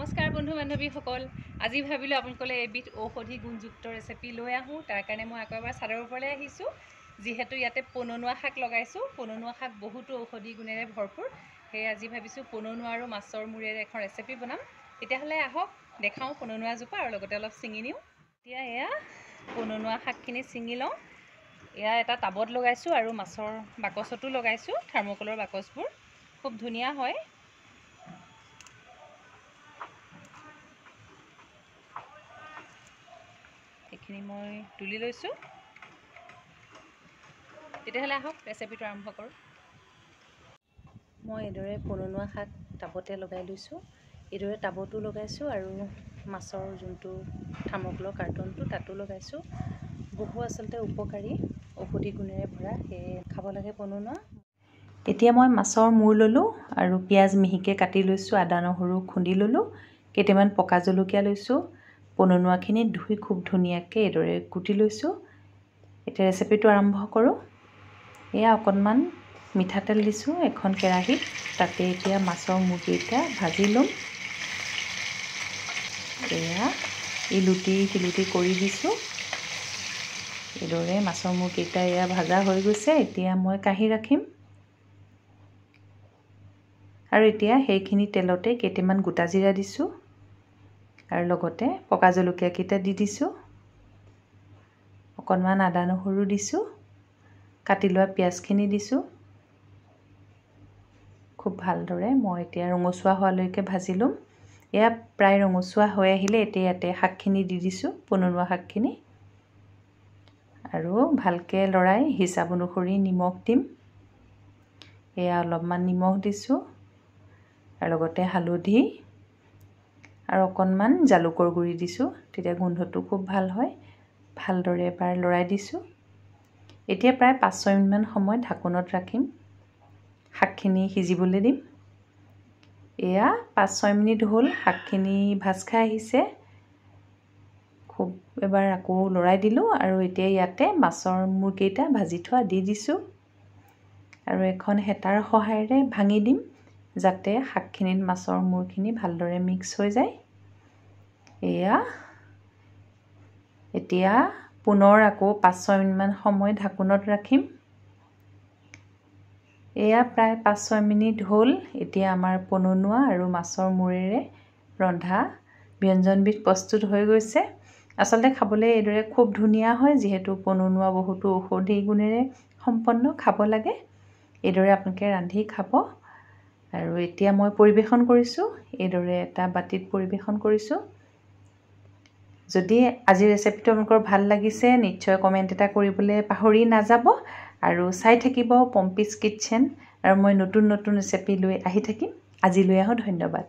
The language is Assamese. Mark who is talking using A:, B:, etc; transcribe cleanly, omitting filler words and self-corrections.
A: নমস্কাৰ বন্ধু বান্ধৱীসকল আজি ভাবিলোঁ আপোনালোকলৈ এবিধ ঔষধি গুণযুক্ত ৰেচিপি লৈ আহোঁ তাৰ কাৰণে মই আকৌ এবাৰ চাদৰ ওপৰলৈ আহিছোঁ যিহেতু ইয়াতে পননুৱা শাক লগাইছোঁ পননুৱা শাক বহুতো ঔষধি গুণেৰে ভৰপূৰ সেয়ে আজি ভাবিছোঁ পননুৱা আৰু মাছৰ মূৰেৰে এখন ৰেচিপি বনাম তেতিয়াহ'লে আহক দেখাওঁ পননুৱা জোপা আৰু লগতে অলপ ছিঙি নিওঁ এতিয়া এয়া পননুৱা শাকখিনি ছিঙি লওঁ এয়া এটা টাবত লগাইছোঁ আৰু মাছৰ বাকচতো লগাইছোঁ থাৰ্মোকলৰ বাকচবোৰ খুব ধুনীয়া হয় এইখিনি মই তুলি লৈছোঁ তেতিয়াহ'লে আহক ৰেচিপিটো আৰম্ভ কৰোঁ মই এইদৰে পননুৱা শাক টাবতে লগাই লৈছোঁ এইদৰে টাবতো লগাইছোঁ আৰু মাছৰ যোনটো থাৰ্মোকলৰ কাৰ্টনটো তাতো লগাইছোঁ বহু আচলতে উপকাৰী ঔষধি গুণেৰে ভৰা সেয়ে খাব লাগে পননুৱা এতিয়া মই মাছৰ মূৰ ল'লোঁ আৰু পিঁয়াজ মিহিকৈ কাটি লৈছোঁ আদা নহৰু খুন্দি ল'লোঁ কেইটামান পকা জলকীয়া লৈছোঁ পননুৱাখিনি ধুই খুব ধুনীয়াকৈ এইদৰে কুটি লৈছোঁ এতিয়া ৰেচিপিটো আৰম্ভ কৰোঁ এয়া অকণমান মিঠাতেল দিছোঁ এখন কেৰাহীত তাতে এতিয়া মাছৰ মূৰকেইটা ভাজি ল'ম এয়া ইলুটি শিলুটি কৰি দিছোঁ এইদৰে মাছৰ মূৰকেইটা এয়া ভাজা হৈ গৈছে এতিয়া মই কাঢ়ি ৰাখিম আৰু এতিয়া সেইখিনি তেলতে কেইটামান গোটা জিৰা দিছোঁ আৰু লগতে পকা জলকীয়াকেইটা দি দিছোঁ অকণমান আদা নহৰু দিছোঁ কাটি লোৱা পিঁয়াজখিনি দিছোঁ খুব ভালদৰে মই এতিয়া ৰঙচুৱা হোৱালৈকে ভাজি ল'ম এয়া প্ৰায় ৰঙচুৱা হৈ আহিলে এতিয়া ইয়াতে শাকখিনি দি দিছোঁ পননুৱা শাকখিনি আৰু ভালকৈ লৰাই হিচাপ অনুসৰি নিমখ দিম এয়া অলপমান নিমখ দিছোঁ আৰু লগতে হালধি আৰু অকণমান জালুকৰ গুড়ি দিছোঁ তেতিয়া গোন্ধটো খুব ভাল হয় ভালদৰে এবাৰ লৰাই দিছোঁ এতিয়া প্ৰায় 5-6 মিনিটমান সময় ঢাকোনত ৰাখিম শাকখিনি সিজিবলৈ দিম এয়া 5-6 মিনিট হ'ল শাকখিনি ভাজ খাই আহিছে খুব এবাৰ আকৌ লৰাই দিলোঁ আৰু এতিয়া ইয়াতে মাছৰ মূৰকেইটা ভাজি থোৱা দি দিছোঁ আৰু এখন হেতাৰ সহায়েৰে ভাঙি দিম যাতে শাকখিনিত মাছৰ মূৰখিনি ভালদৰে মিক্স হৈ যায় এয়া এতিয়া পুনৰ আকৌ 5-6 মিনিটমান সময় ঢাকোনত ৰাখিম এয়া প্ৰায় 5-6 মিনিট হ'ল এতিয়া আমাৰ পননুৱা আৰু মাছৰ মূৰেৰে ৰন্ধা ব্যঞ্জনবিধ প্ৰস্তুত হৈ গৈছে আচলতে খাবলৈ এইদৰে খুব ধুনীয়া হয় যিহেতু পননুৱা বহুতো ঔষধি গুণেৰে সম্পন্ন খাব লাগে এইদৰে আপোনালোকে ৰান্ধি খাব আৰু এতিয়া মই পৰিৱেশন কৰিছোঁ এইদৰে এটা বাটিত পৰিৱেশন কৰিছোঁ যদি আজি ৰেচিপিটো আপোনালোকৰ ভাল লাগিছে নিশ্চয় কমেণ্ট এটা কৰিবলৈ পাহৰি নাযাব আৰু চাই থাকিব পম্পিজ কিটচেন আৰু মই নতুন নতুন ৰেচিপি লৈ আহি থাকিম আজিলৈ আহোঁ ধন্যবাদ